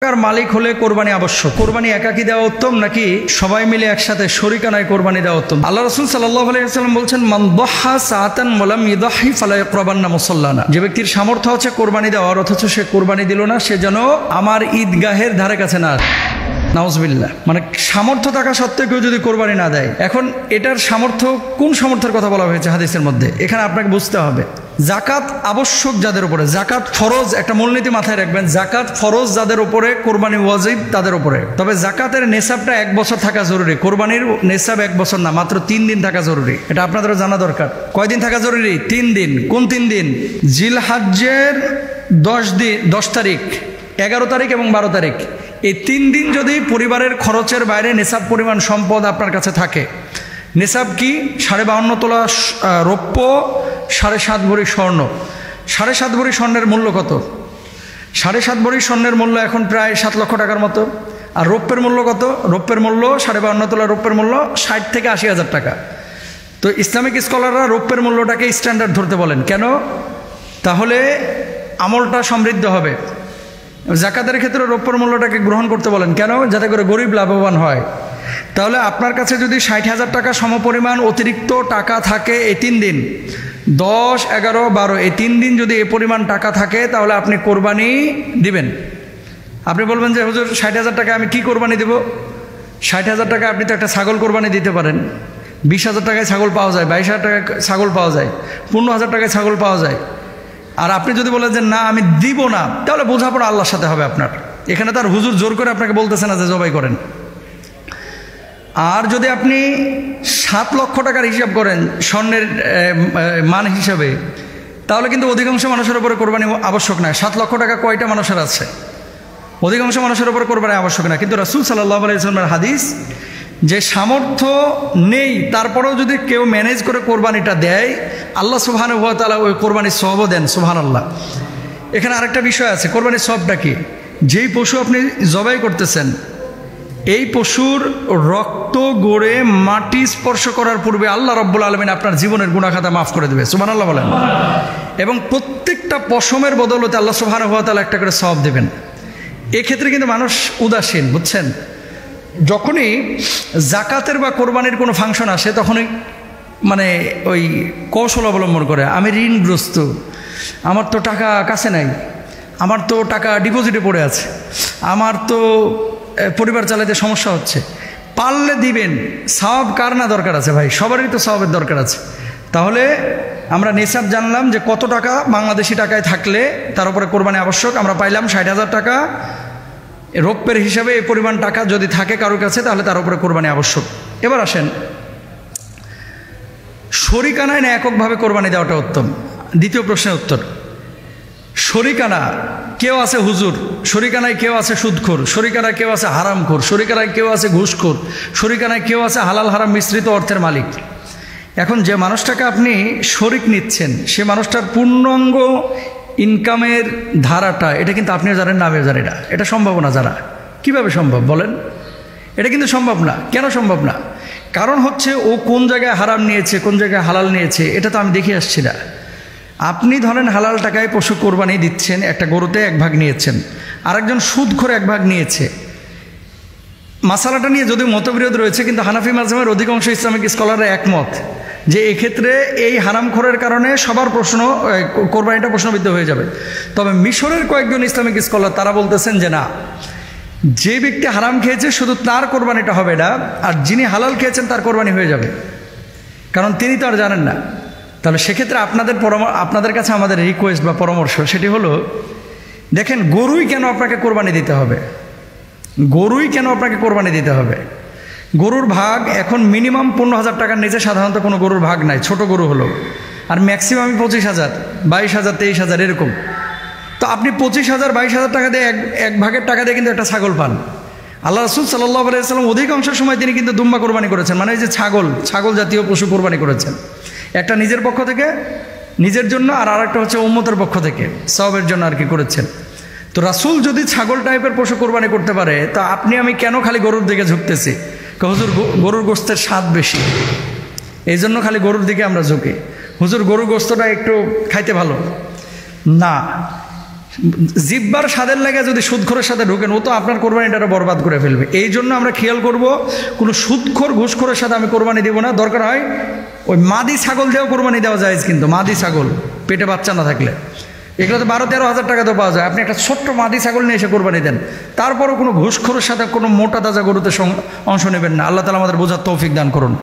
টাকার মালিক হলে কোরবানি আবশ্যক। কোরবানি একাকি দেওয়া উত্তম নাকি সবাই মিলে একসাথে শরিকানায় কোরবানি দেওয়া উত্তম? আল্লাহ রাসূল সাল্লাল্লাহু আলাইহি ওয়াসাল্লাম বলছেন, মান দাহা সাআতান ওয়া লাম ইদাহি ফালা ইয়াকরাবান্না মুসাল্লানা। যে ব্যক্তির সামর্থ্য আছে কোরবানি দেওয়ার, অথচ সে কোরবানি দিল না, সে যেন আমার ঈদগাহের ধারে কাছে না আসে। নাউজুবিল্লাহ। মানে সামর্থ্য থাকা সত্ত্বেও কেউ যদি কোরবানি না দেয়, এখন এটার সামর্থ্য কোন সামর্থ্যের কথা বলা হয়েছে হাদিসের মধ্যে? এখানে আপনাকে বুঝতে হবে, জাকাত আবশ্যক যাদের উপরে, জাকাত ফরজ, একটা মূলনীতি মাথায় রাখবেন, জাকাত ফরজ যাদের উপরে, কোরবানি ওয়াজিব তাদের উপরে। তবে জাকাতের নেশাবটা 1 বছর থাকা জরুরি। কোরবানির নেশাব 1 বছর না, মাত্র 3 দিন থাকা জরুরি। এটা আপনাদেরও জানা দরকার। কয়দিন থাকা জরুরি? 3 দিন। কোন 3 দিন? জিলহজ্জের 10 তারিখ, 11 তারিখ এবং 12 তারিখ। এই 3 দিন যদি পরিবারের খরচের বাইরে নেশাব পরিমাণ সম্পদ আপনার কাছে থাকে, নেশাব কি? 52.5 তোলা রৌপ্য, 7.5 ভরি স্বর্ণ। 7.5 ভরি স্বর্ণের মূল্য কত? 7.5 ভরি স্বর্ণের মূল্য এখন প্রায় 7 লক্ষ টাকার মতো। আর রৌপ্যের মূল্য কত? রৌপ্যের মূল্য 52.5 তোলা রৌপ্যের মূল্য 60 থেকে 80 হাজার টাকা। তো ইসলামিক স্কলাররা রৌপ্যের মূল্যটাকে স্ট্যান্ডার্ড ধরতে বলেন। কেন? তাহলে আমলটা সমৃদ্ধ হবে। জাকাতের ক্ষেত্রে রৌপ্যের মূল্যটাকে গ্রহণ করতে বলেন। কেন? যাতে করে গরিব লাভবান হয়। তাহলে আপনার কাছে যদি 60,000 টাকা সমপরিমাণ অতিরিক্ত টাকা থাকে এই 3 দিন, 10, 11, 12, এই 3 দিন যদি এই পরিমাণ টাকা থাকে, তাহলে আপনি কোরবানি দিবেন। আপনি বলবেন যে হুজুর 60,000 টাকা আমি কি কোরবানি দেব? 60,000 টাকা আপনি তো একটা ছাগল কোরবানি দিতে পারেন। 20,000 টাকায় ছাগল পাওয়া যায়, 22,000 টাকায় ছাগল পাওয়া যায়, 15,000 টাকায় ছাগল পাওয়া যায়। আর আপনি যদি বলেন যে না আমি দিব না, তাহলে বোঝাপড়া আল্লাহর সাথে হবে আপনার। এখানে তার হুজুর জোর করে আপনাকে বলতেছে না যে জবাই করেন। আর যদি আপনি 7 লক্ষ টাকার হিসাব করেন স্বর্ণের মান হিসাবে, তাহলে কিন্তু অধিকাংশ মানুষের উপরে কোরবানি আবশ্যক নয়। 7 লক্ষ টাকা কয়টা মানুষের আছে? অধিকাংশ মানুষের উপরে কোরবানি আবশ্যক না। কিন্তু রাসূল সাল্লাল্লাহু আলাইহি ওয়াসাল্লামের হাদিস, যে সামর্থ্য নেই তারপরেও যদি কেউ ম্যানেজ করে কোরবানিটা দেয়, আল্লাহ সুবহানাহু ওয়া তাআলা ওই কোরবানির সওয়াবও দেন। সুবহানাল্লাহ। এখানে আরেকটা বিষয় আছে, কোরবানির সওয়াবটা কি? যেই পশু আপনি জবাই করতেছেন, এই পশুর রক্ত গড়ে মাটি স্পর্শ করার পূর্বে আল্লাহ রাব্বুল আলামিন আপনার জীবনের গুনাহ খাতা মাফ করে দেবে। সুবহানাল্লাহ বলেন। এবং প্রত্যেকটা পশমের বদলতে আল্লাহ সুবহানাহু ওয়া তাআলা একটা করে সওয়াব দেবেন। এক্ষেত্রে কিন্তু মানুষ উদাসীন, বুঝছেন? যখনই জাকাতের বা কোরবানির কোনো ফাংশন আসে, তখনই মানে ওই কৌশল অবলম্বন করে, আমি ঋণগ্রস্ত, আমার তো টাকা কাছে নাই, আমার তো টাকা ডিপোজিটে পড়ে আছে, আমার তো পরিবার চালাতে সমস্যা হচ্ছে, পারলে দিবেন। সওয়াব কার না দরকার আছে ভাই? সবারই তো সওয়াবের দরকার আছে। তাহলে আমরা নিসাব জানলাম যে কত টাকা বাংলাদেশি টাকায় থাকলে তার উপরে কোরবানি আবশ্যক। আমরা পাইলাম 60,000 টাকা রৌপ্যের হিসাবে এই পরিমাণ টাকা যদি থাকে কারোর কাছে, তাহলে তার উপরে কোরবানি আবশ্যক। এবার আসেন, শরিকানায় না এককভাবে কোরবানি দেওয়াটা উত্তম? দ্বিতীয় প্রশ্নের উত্তর, শরিকানা কেউ আছে হুজুর, শরিকানায় কেউ আছে সুদখোর, শরিকানায় কেউ আছে হারামখোর, শরিকানায় কেউ আছে ঘুষখোর, শরিকানায় কেউ আছে হালাল হারাম মিশ্রিত অর্থের মালিক। এখন যে মানুষটাকে আপনি শরিক নিচ্ছেন, সে মানুষটার পূর্ণাঙ্গ ইনকামের ধারাটা, এটা কিন্তু আপনিও জানেন না, আমিও জানি না। এটা সম্ভব না জানা। কিভাবে সম্ভব বলেন? এটা কিন্তু সম্ভব না। কেন সম্ভব না? কারণ হচ্ছে ও কোন জায়গায় হারাম নিয়েছে, কোন জায়গায় হালাল নিয়েছে, এটা তো আমি দেখে আসছি না। আপনি ধরেন হালাল টাকায় পশু কোরবানি দিচ্ছেন, একটা গরুতে 1 ভাগ নিয়েছেন, আরেকজন সুদখোর 1 ভাগ নিয়েছে। মাসালাটা নিয়ে যদিও মতবিরোধ রয়েছে, কিন্তু হানাফি মাযহাবের অধিকাংশ ইসলামিক স্কলাররা একমত যে এক্ষেত্রে এই হারামখোরের কারণে সবার কোরবানিটা প্রশ্নবিদ্ধ হয়ে যাবে। তবে মিশরের কয়েকজন ইসলামিক স্কলার তারা বলতেছেন যে না, যে ব্যক্তি হারাম খেয়েছে শুধু তার কোরবানিটা হবে না, আর যিনি হালাল খেয়েছেন তার কোরবানি হয়ে যাবে, কারণ তিনি তো আর জানেন না। তাহলে সেক্ষেত্রে আপনাদের কাছে আমাদের রিকোয়েস্ট বা পরামর্শ, সেটি হলো, দেখেন গরুই কেন আপনাকে কোরবানি দিতে হবে? গরুই কেন আপনাকে কোরবানি দিতে হবে? গরুর ভাগ এখন মিনিমাম 15,000 টাকার নিচে সাধারণত কোনো গরুর ভাগ নাই, ছোট গরু হলো। আর ম্যাক্সিমামই 25,000, 22,000, 23,000 এরকম। তো আপনি 25,000, 22,000 টাকা দিয়ে এক ভাগের টাকা দিয়ে কিন্তু একটা ছাগল পান। আল্লাহ রাসূল সাল্লাল্লাহু আলাইহি ওয়াসাল্লাম অধিকাংশ সময় তিনি কিন্তু দুম্বা কোরবানি করেছেন, মানে এই যে ছাগল জাতীয় পশু কোরবানি করেছেন। একটা নিজের পক্ষ থেকে, নিজের জন্য, আর আরেকটা হচ্ছে উম্মতের পক্ষ থেকে সওয়াবের জন্য আর কি করেছেন। তো রাসূল যদি ছাগল টাইপের পশু কোরবানি করতে পারে, তা আপনি আমি কেন খালি গরুর দিকে ঝুঁকতেছি? হুজুর গরুর গোশতের স্বাদ বেশি, এই জন্য খালি গরুর দিকে আমরা ঝুঁকি। হুজুর গরুর গোশতটা একটু খাইতে ভালো না, জিব্বার স্বাদের লাগে যদি সুদখোরের সাথে ঢুকেন, ও তো আপনার কোরবানিটা বরবাদ করে ফেলবে। এই জন্য আমরা খেয়াল করব, কোনো সুদখোর ঘুষখোরের সাথে আমি কোরবানি দেবো না। দরকার হয় ওই মাদি ছাগল দিয়েও কোরবানি দেওয়া যায়, কিন্তু মাদি ছাগল পেটে বাচ্চা না থাকলে, এগুলো তো 12-13 হাজার টাকা তো পাওয়া যায়। আপনি একটা ছোট্ট মাদি ছাগল নিয়ে এসে কোরবানি দেন, তারপরও কোনো ঘুষখোরের সাথে কোনো মোটা তাজা গরুতে অংশ নেবেন না। আল্লাহ তাআলা আমাদের বোঝার তৌফিক দান করুন।